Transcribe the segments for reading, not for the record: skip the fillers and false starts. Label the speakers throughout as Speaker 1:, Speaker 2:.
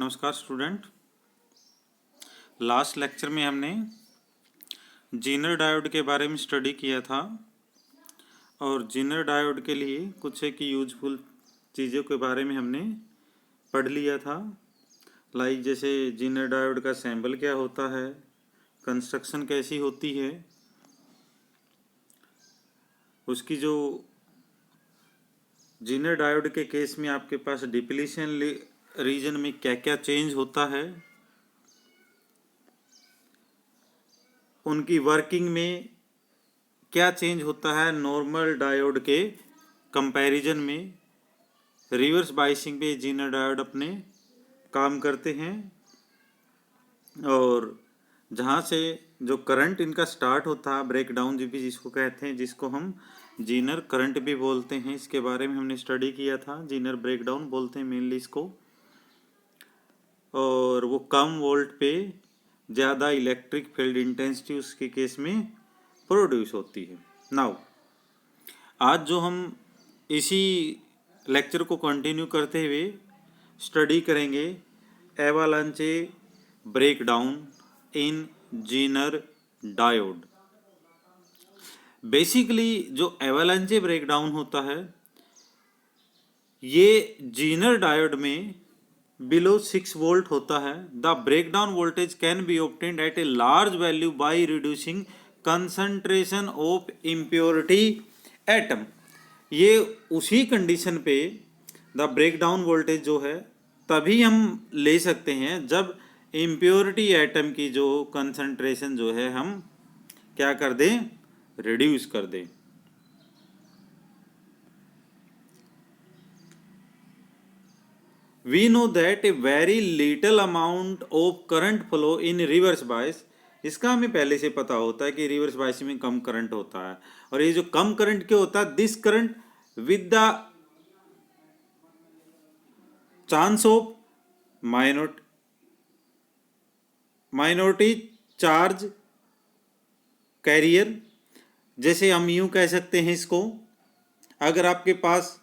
Speaker 1: नमस्कार student. Last lecture में हमने जीनर डायोड के बारे में स्टडी किया था और जीनर डायोड के लिए कुछ एक यूजफुल चीज़ों के बारे में हमने पढ़ लिया था। लाइक जैसे जीनर डायोड का सैम्पल क्या होता है, कंस्ट्रक्शन कैसी होती है, उसकी जो जीनर डायोड के केस में आपके पास डिप्लीशन रीजन में क्या क्या चेंज होता है, उनकी वर्किंग में क्या चेंज होता है नॉर्मल डायोड के कंपैरिजन में। रिवर्स बाइसिंग पे जीनर डायोड अपने काम करते हैं और जहाँ से जो करंट इनका स्टार्ट होता है ब्रेकडाउन जो भी जिसको कहते हैं, जिसको हम जीनर करंट भी बोलते हैं, इसके बारे में हमने स्टडी किया था। जीनर ब्रेकडाउन बोलते हैं मेनली इसको, और वो कम वोल्ट पे ज़्यादा इलेक्ट्रिक फील्ड इंटेंसिटी उसके केस में प्रोड्यूस होती है। नाउ आज जो हम इसी लेक्चर को कंटिन्यू करते हुए स्टडी करेंगे avalanche breakdown in zener diode. Basically जो एवालांचे ब्रेकडाउन होता है ये जीनर डायोड में बिलो 6 वोल्ट होता है। The breakdown voltage can be obtained at a large value by reducing concentration of impurity atom. ये उसी कंडीशन पे द ब्रेकडाउन वोल्टेज जो है तभी हम ले सकते हैं जब इम्प्योरिटी एटम की जो कंसंट्रेशन जो है हम क्या कर दें, रिड्यूस कर दें। We know that a very little amount of current flow in reverse bias, इसका हमें पहले से पता होता है कि रिवर्स बायस में कम करंट होता है। और ये जो कम करंट क्यों होता है, this current with the chance of minority charge career, जैसे हम यूं कह सकते हैं इसको, अगर आपके पास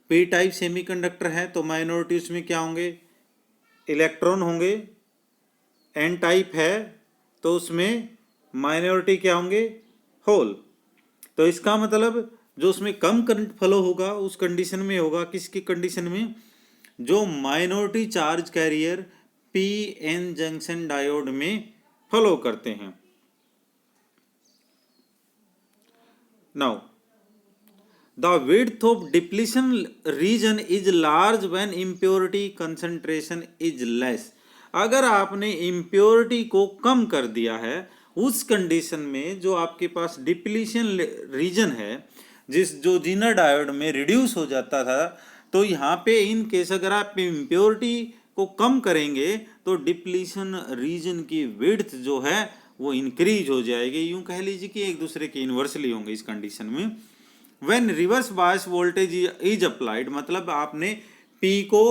Speaker 1: पी टाइप सेमीकंडक्टर है तो माइनॉरिटी उसमें क्या होंगे, इलेक्ट्रॉन होंगे। एन टाइप है तो उसमें माइनॉरिटी क्या होंगे, होल। तो इसका मतलब जो उसमें कम करंट फ्लो होगा उस कंडीशन में होगा, किसकी कंडीशन में, जो minority charge carrier P N junction diode में फ्लो करते हैं। Now the width of depletion region is large when impurity concentration is less। अगर आपने impurity को कम कर दिया है उस कंडीशन में जो आपके पास डिप्लीशन रीजन है, जो जीनर डायोड में रिड्यूस हो जाता था, तो यहाँ पे इन केस अगर आप इम्प्योरिटी को कम करेंगे तो डिप्लीशन रीजन की विड्थ जो है वो इंक्रीज हो जाएगी। यूं कह लीजिए कि एक दूसरे के इन्वर्सली होंगे इस कंडीशन में। When reverse bias voltage is applied, मतलब आपने P को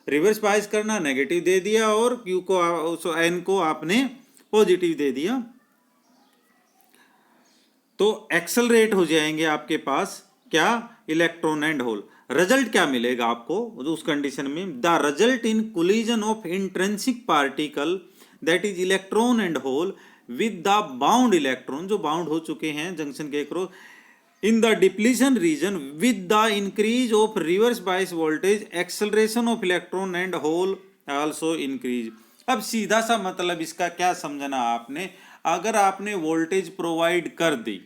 Speaker 1: रिवर्स बायस करना, नेगेटिव दे दिया, और Q को N को आपने पॉजिटिव दे दिया, तो एक्सेलरेट हो जाएंगे आपके पास क्या, इलेक्ट्रॉन एंड होल। रिजल्ट क्या मिलेगा आपको उस कंडीशन में, the result in collision of intrinsic particle that is electron and hole with the bound electron, जो बाउंड हो चुके हैं जंक्शन के across in the depletion region with the increase of reverse bias voltage, acceleration of electron and hole also increase। अब सीधा सा मतलब इसका क्या समझना आपने, अगर आपने वोल्टेज प्रोवाइड कर दी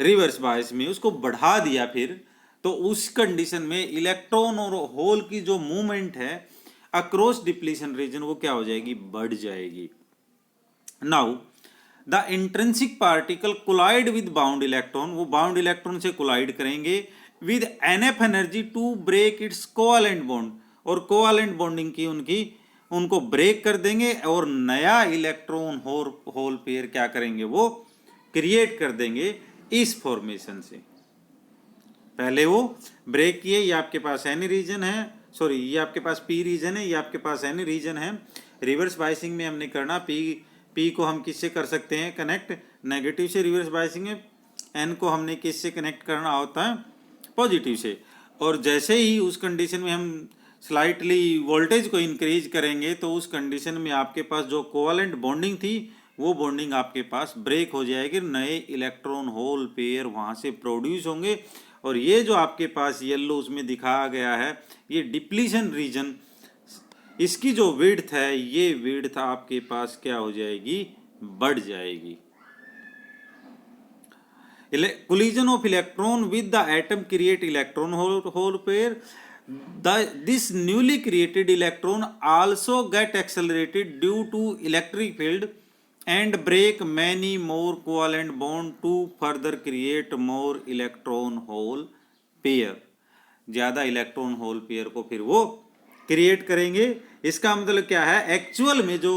Speaker 1: रिवर्स बायस में, उसको बढ़ा दिया फिर, तो उस कंडीशन में इलेक्ट्रॉन और होल की जो मूवमेंट है अक्रॉस डिप्लीशन रीजन वो क्या हो जाएगी, बढ़ जाएगी। Now the intrinsic particle collide with bound electron, वो बाउंड इलेक्ट्रॉन से कोलाइड करेंगे with enough energy to break its covalent bond, और कोवैलेंट बॉन्डिंग की उनको ब्रेक कर देंगे और नया इलेक्ट्रॉन होल पेयर क्या करेंगे, वो क्रिएट कर देंगे इस फॉर्मेशन से। पहले वो ब्रेक किए, ये आपके पास एन रीजन है, सॉरी ये आपके पास पी रीजन है, ये आपके पास एन रीजन है। रिवर्स बायसिंग में हमने करना पी को हम किससे कर सकते हैं कनेक्ट, नेगेटिव से। रिवर्स बायसिंग में एन को हमने किससे कनेक्ट करना होता है, पॉजिटिव से। और जैसे ही उस कंडीशन में हम स्लाइटली वोल्टेज को इंक्रीज करेंगे तो उस कंडीशन में आपके पास जो कोवैलेंट बॉन्डिंग थी वो बॉन्डिंग आपके पास ब्रेक हो जाएगी, नए इलेक्ट्रॉन होल पेयर वहाँ से प्रोड्यूस होंगे। और ये जो आपके पास येलो उसमें दिखाया गया है ये डिप्लीशन रीजन, इसकी जो विड्थ है ये विड्थ आपके पास क्या हो जाएगी, बढ़ जाएगी। Collision of electron with the atom create electron hole pair. This newly created electron also get accelerated due to electric field and break many more covalent bond to further create more electron hole pair. ज़्यादा electron hole pair को फिर वो create करेंगे। इसका मतलब क्या है, actual में जो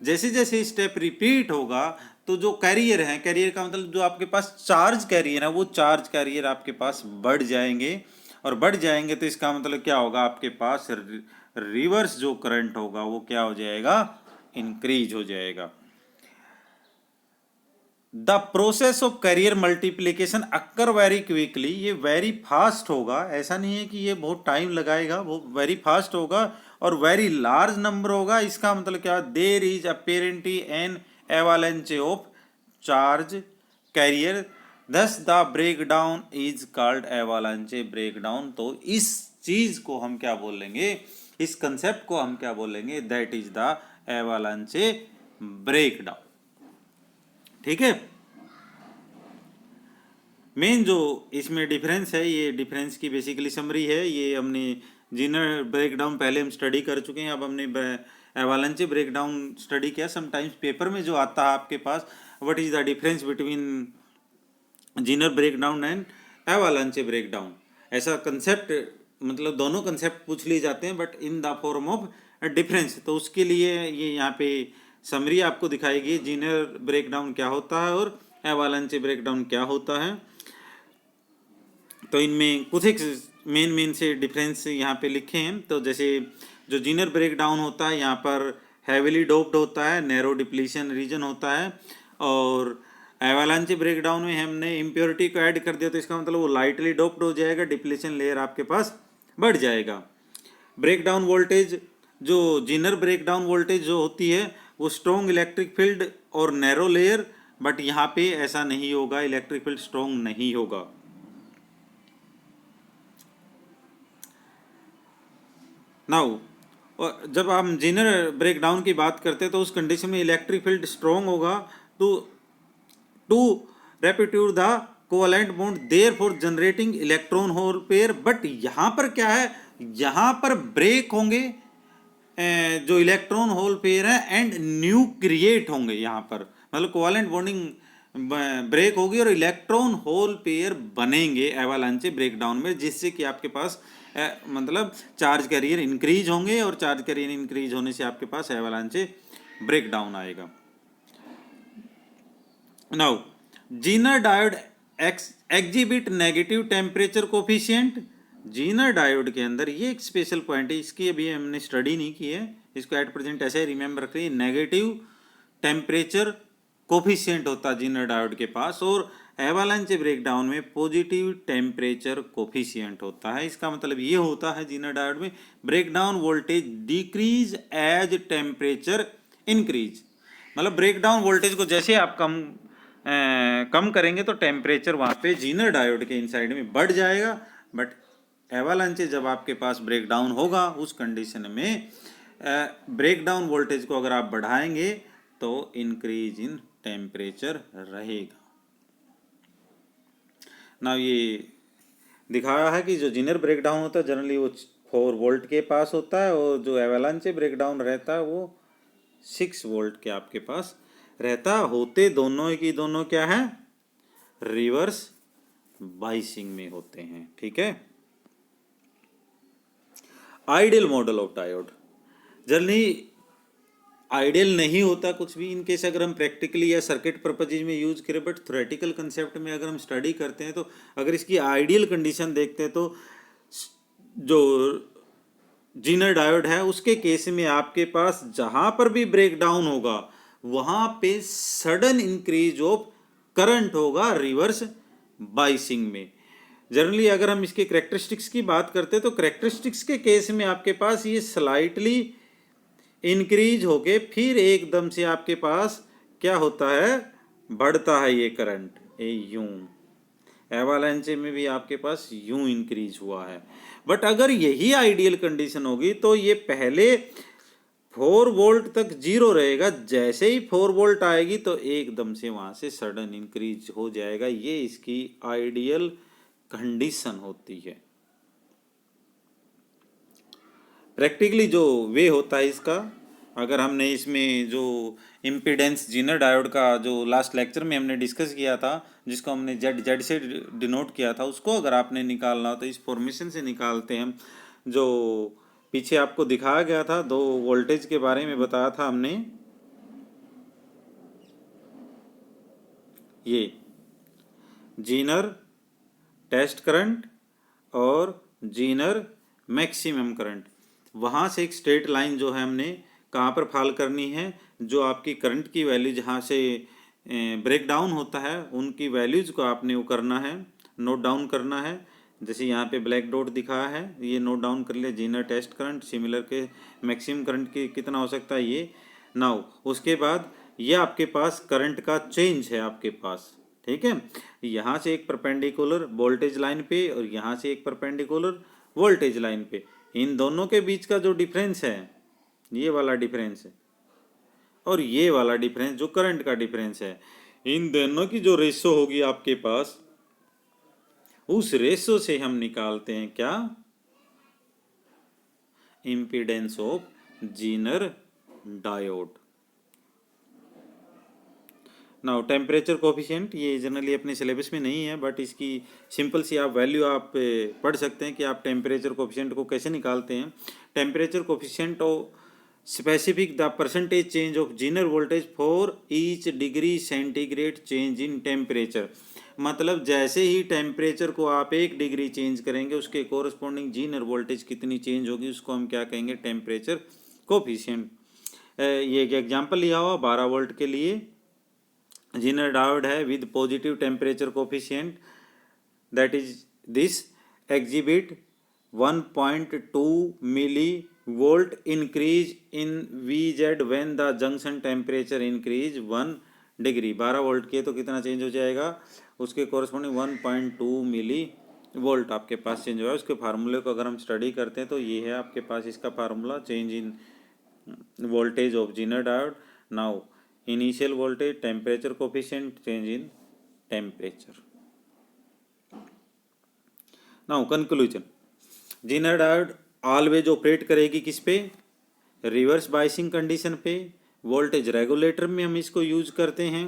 Speaker 1: जैसे जैसे स्टेप रिपीट होगा तो जो कैरियर है, कैरियर का मतलब जो आपके पास चार्ज कैरियर है वो चार्ज कैरियर आपके पास बढ़ जाएंगे। और बढ़ जाएंगे तो इसका मतलब क्या होगा, आपके पास रिवर्स जो करंट होगा वो क्या हो जाएगा, इंक्रीज हो जाएगा। The process of carrier multiplication occur very quickly, ये वेरी फास्ट होगा, ऐसा नहीं है कि ये बहुत टाइम लगाएगा, वो वेरी फास्ट होगा और वेरी लार्ज नंबर होगा। इसका मतलब क्या, there is apparently an avalanche of charge carrier, thus the breakdown is called avalanche breakdown. तो इस चीज को हम क्या बोलेंगे, इस कंसेप्ट को हम क्या बोलेंगे, दैट इज द एवालांचे ब्रेकडाउन। ठीक है, मेन जो इसमें डिफरेंस है, ये डिफरेंस की बेसिकली समरी है। ये हमने जीनर ब्रेकडाउन पहले हम स्टडी कर चुके हैं, अब हमने एवालांचे ब्रेकडाउन स्टडी किया। समटाइम्स पेपर में जो आता है आपके पास, what is the difference between zener breakdown and avalanche breakdown, ऐसा कंसेप्ट, मतलब दोनों कंसेप्ट पूछ लिए जाते हैं but in the form of difference. तो उसके लिए ये यहाँ पे समरी आपको दिखाएगी, जीनर ब्रेकडाउन क्या होता है और एवालांचे ब्रेकडाउन क्या होता है। तो इनमें कुछ एक मेन से डिफरेंस यहाँ पे लिखे हैं। तो जैसे जो जीनर ब्रेकडाउन होता है यहाँ पर हैविली डोप्ड होता है, नैरो डिप्लीशन रीजन होता है। और एवालांचे ब्रेकडाउन में हमने इम्प्योरिटी को ऐड कर दिया तो इसका मतलब वो लाइटली डोप्ड हो जाएगा, डिप्लीशन लेयर आपके पास बढ़ जाएगा। ब्रेकडाउन वोल्टेज, जो जीनर ब्रेकडाउन वोल्टेज जो होती है वो स्ट्रॉन्ग इलेक्ट्रिक फील्ड और नैरो लेयर, बट यहाँ पे ऐसा नहीं होगा, इलेक्ट्रिक फील्ड स्ट्रॉन्ग नहीं होगा। नाउ जब हम जीनर ब्रेकडाउन की बात करते हैं तो उस कंडीशन में इलेक्ट्रिक फील्ड स्ट्रॉन्ग होगा to rupture the covalent bond, therefore generating electron hole pair. But यहाँ पर क्या है, यहाँ पर ब्रेक होंगे जो इलेक्ट्रॉन होल पेयर है एंड न्यू क्रिएट होंगे। यहाँ पर मतलब कोवैलेंट बॉन्डिंग ब्रेक होगी और इलेक्ट्रॉन होल पेयर बनेंगे एवालांचे ब्रेकडाउन में, जिससे कि आपके पास मतलब चार्ज कैरियर इंक्रीज होंगे और चार्ज कैरियर इंक्रीज होने से आपके पास एवालांचे ब्रेकडाउन आएगा। Now Zener diode exhibit negative temperature coefficient. Zener diode के अंदर ये एक स्पेशल पॉइंट है, इसकी अभी हमने स्टडी नहीं की है, इसको एट प्रेजेंट ऐसे रिमेंबर रखिए, नेगेटिव टेम्परेचर कोफिशिएंट होता है जीनर डायोड के पास, और एवालांचे ब्रेकडाउन में पॉजिटिव टेम्परेचर कोफिशिएंट होता है। इसका मतलब ये होता है जीनर डायोड में breakdown voltage decrease as temperature increase, मतलब ब्रेकडाउन वोल्टेज को जैसे आप कम करेंगे तो टेम्परेचर वहाँ पे जीनर डायोड के इनसाइड में बढ़ जाएगा। बट एवालांचे जब आपके पास ब्रेकडाउन होगा उस कंडीशन में ब्रेकडाउन वोल्टेज को अगर आप बढ़ाएंगे तो इंक्रीज इन टेम्परेचर रहेगा। ना ये दिखाया है कि जो जीनर ब्रेकडाउन होता है जनरली वो 4 वोल्ट के पास होता है और जो एवालांचे ब्रेकडाउन रहता है वो 6 वोल्ट के आपके पास रहता। होते दोनों की दोनों क्या है, रिवर्स बाइसिंग में होते हैं। ठीक है, ideal model of diode generally ideal नहीं होता कुछ भी, इनकेस अगर हम प्रैक्टिकली या सर्किट पर्पजेज में यूज करें, बट थ्योरेटिकल कंसेप्ट में अगर हम स्टडी करते हैं तो अगर इसकी आइडियल कंडीशन देखते हैं तो जो जीनर डायोड है उसके केस में आपके पास जहां पर भी ब्रेकडाउन होगा वहां पे सडन इंक्रीज ऑफ करंट होगा रिवर्स बाइसिंग में। जनरली अगर हम इसके करेक्टरिस्टिक्स की बात करते हैं तो करेक्टरिस्टिक्स के केस में आपके पास ये स्लाइटली इंक्रीज होके फिर एकदम से आपके पास क्या होता है, बढ़ता है ये करंट, ये यूं। एवालांचे में भी आपके पास यूं इंक्रीज हुआ है। बट अगर यही आइडियल कंडीशन होगी तो ये पहले 4 वोल्ट तक जीरो रहेगा, जैसे ही 4 वोल्ट आएगी तो एकदम से वहां से सडन इंक्रीज हो जाएगा। ये इसकी आइडियल कंडीशन होती है। प्रैक्टिकली जो वे होता है इसका, अगर हमने इसमें जो इम्पीडेंस जीनर डायोड का जो लास्ट लेक्चर में हमने डिस्कस किया था, जिसको हमने जेड से डिनोट किया था, उसको अगर आपने निकालना हो तो इस फॉर्मेशन से निकालते हैं। जो पीछे आपको दिखाया गया था, 2 वोल्टेज के बारे में बताया था हमने, ये जीनर टेस्ट करंट और जीनर मैक्सिमम करंट। वहाँ से एक स्ट्रेट लाइन जो है हमने कहाँ पर फॉल करनी है, जो आपकी करंट की वैल्यू जहाँ से ब्रेक डाउन होता है उनकी वैल्यूज को आपने वो करना है, नोट डाउन करना है। जैसे यहाँ पे ब्लैक डॉट दिखा है, ये नोट डाउन कर लिया, जीनर टेस्ट करंट, सिमिलर के मैक्सिमम करंट की कितना हो सकता है ये। नाउ उसके बाद ये आपके पास करंट का चेंज है आपके पास, ठीक है। यहाँ से एक परपेंडिकुलर वोल्टेज लाइन पे और यहाँ से एक परपेंडिकुलर वोल्टेज लाइन पे, इन दोनों के बीच का जो डिफरेंस है, ये वाला डिफरेंस है और ये वाला डिफरेंस जो करंट का डिफरेंस है, इन दोनों की जो रेशो होगी आपके पास, उस रेशो से हम निकालते हैं क्या, impedance of Zener diode. Now temperature coefficient, ये जनरली अपने सिलेबस में नहीं है, बट इसकी सिंपल सी आप वैल्यू आप पढ़ सकते हैं कि आप टेम्परेचर कोफिशिएंट को कैसे निकालते हैं। Temperature coefficient of specific the percentage change of Zener voltage for each degree centigrade change in temperature. मतलब जैसे ही टेम्परेचर को आप 1 डिग्री चेंज करेंगे, उसके कोरस्पॉन्डिंग जीनर वोल्टेज कितनी चेंज होगी, उसको हम क्या कहेंगे, टेम्परेचर कोफिशिएंट। ये एक एग्जाम्पल लिया हुआ 12 वोल्ट के लिए जीनर डायोड है with positive temperature coefficient, that is this exhibit 1.2 milli volt increase in Vz when the junction temperature increase 1 degree. 12 volt के तो कितना चेंज हो जाएगा, उसके कोरस्पॉन्डिंग 1.2 मिली वोल्ट आपके पास चेंज हुआ है। उसके फार्मूले को अगर हम स्टडी करते हैं तो ये है आपके पास इसका formula, change in voltage of Zener diode. Now initial voltage, temperature coefficient, change in temperature. Now conclusion, Zener diode always operate करेगी किस पे, रिवर्स बाइसिंग कंडीशन पे। वोल्टेज रेगुलेटर में हम इसको यूज करते हैं।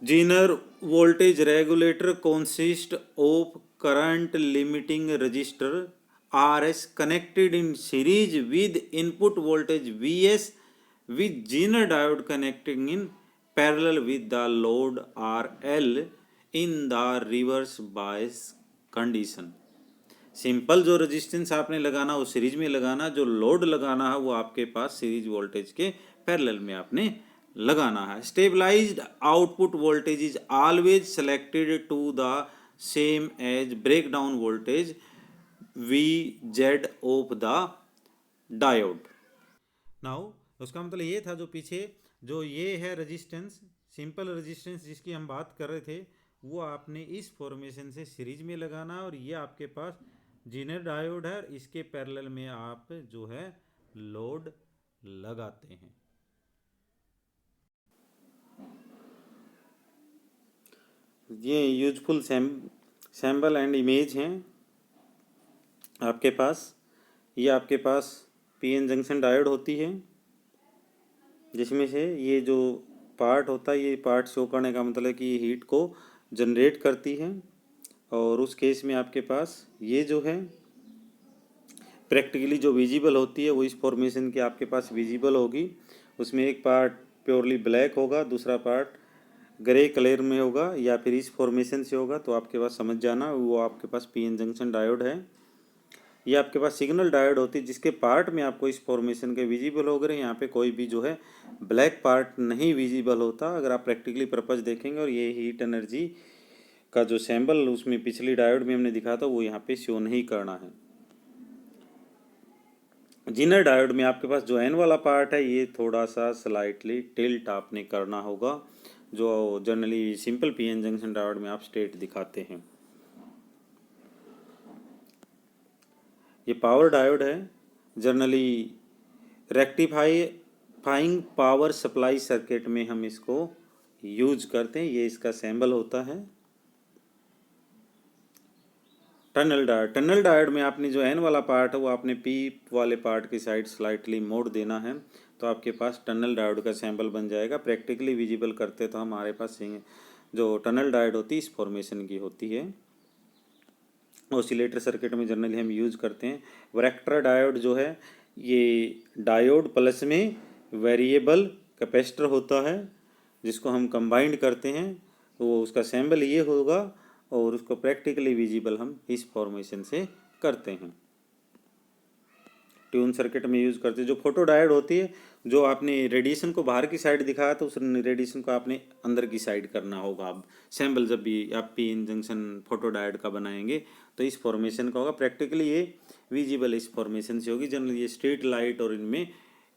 Speaker 1: Zener voltage regulator consist of current limiting register RS connected in series with input voltage VS with Zener diode connecting in parallel with the load RL in the reverse bias condition। Simple जो resistance आपने लगाना वो series में लगाना, जो load लगाना है वो आपके पास सीरीज वोल्टेज के पैरेलल में आपने लगाना है। Stabilised output voltage is always selected to the same as breakdown voltage Vz of the diode. Now उसका मतलब ये था, जो पीछे जो ये है रेजिस्टेंस, सिंपल रेजिस्टेंस जिसकी हम बात कर रहे थे, वो आपने इस फॉर्मेशन से सीरीज में लगाना है और ये आपके पास जीनर डायोड है, इसके पैरेलल में आप जो है लोड लगाते हैं। ये यूजफुल सैम्पल एंड इमेज हैं आपके पास। ये आपके पास पीएन जंक्शन डायोड होती है, जिसमें से ये जो पार्ट होता है, ये पार्ट शो करने का मतलब कि ये हीट को जनरेट करती है। और उस केस में आपके पास ये जो है प्रैक्टिकली जो विजिबल होती है वो इस फॉर्मेशन के आपके पास विजिबल होगी। उसमें एक पार्ट प्योरली ब्लैक होगा, दूसरा पार्ट ग्रे कलर में होगा, या फिर इस फॉर्मेशन से होगा, तो आपके पास समझ जाना वो आपके पास पीएन जंक्शन डायोड है। ये आपके पास सिग्नल डायोड होती है, जिसके पार्ट में आपको इस फॉर्मेशन के विजिबल हो गए। यहाँ पे कोई भी जो है ब्लैक पार्ट नहीं विजिबल होता अगर आप प्रैक्टिकली पर्पज देखेंगे। और ये हीट एनर्जी का जो सैम्बल उसमें पिछली डायोड में हमने दिखा था वो यहाँ पे शो नहीं करना है। जिनर डायोड में आपके पास जो एन वाला पार्ट है ये थोड़ा सा स्लाइटली टिल्ट आपने करना होगा, जो generally simple PN junction diode में आप स्टेट दिखाते हैं। ये पावर डायोड है, generally rectifying power supply circuit में हम इसको यूज करते हैं। ये इसका सैम्बल होता है। टनल डायोड में आपने जो एन वाला पार्ट है वो आपने पी वाले पार्ट की साइड स्लाइटली मोड़ देना है, तो आपके पास टनल डायोड का सैम्बल बन जाएगा। प्रैक्टिकली विजिबल करते तो हमारे पास जो टनल डायोड होती है इस फॉर्मेशन की होती है। ऑसिलेटर सर्किट में जनरली हम यूज करते हैं। वरेक्टर डायोड जो है ये डायोड प्लस में वेरिएबल कैपेसिटर होता है, जिसको हम कंबाइंड करते हैं, तो उसका सैम्बल ये होगा और उसको प्रैक्टिकली विजिबल हम इस फॉर्मेशन से करते हैं। ट्यून सर्किट में यूज करते हैं। जो फोटो डायोड होती है, जो आपने रेडिएशन को बाहर की साइड दिखाया तो उस रेडिएशन को आपने अंदर की साइड करना होगा। अब सैम्बल जब भी आप पीएन जंक्शन फोटो डायोड का बनाएंगे तो इस फॉर्मेशन का होगा। प्रैक्टिकली ये विजिबल इस फॉर्मेशन से होगी। जनरली ये स्ट्रीट लाइट और इनमें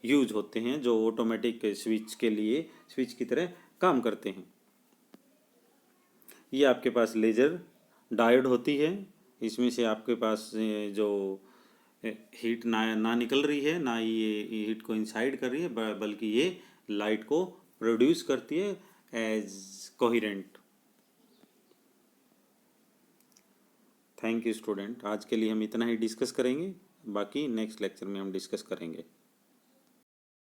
Speaker 1: यूज होते हैं, जो ऑटोमेटिक स्विच के लिए स्विच की तरह काम करते हैं। ये आपके पास लेजर डायोड होती है। इसमें से आपके पास जो हीट ना निकल रही है, ना ये हीट को इंसाइड कर रही है, बल्कि ये लाइट को प्रोड्यूस करती है as coherent. Thank you student. आज के लिए हम इतना ही डिस्कस करेंगे, बाकी नेक्स्ट लेक्चर में हम डिस्कस करेंगे।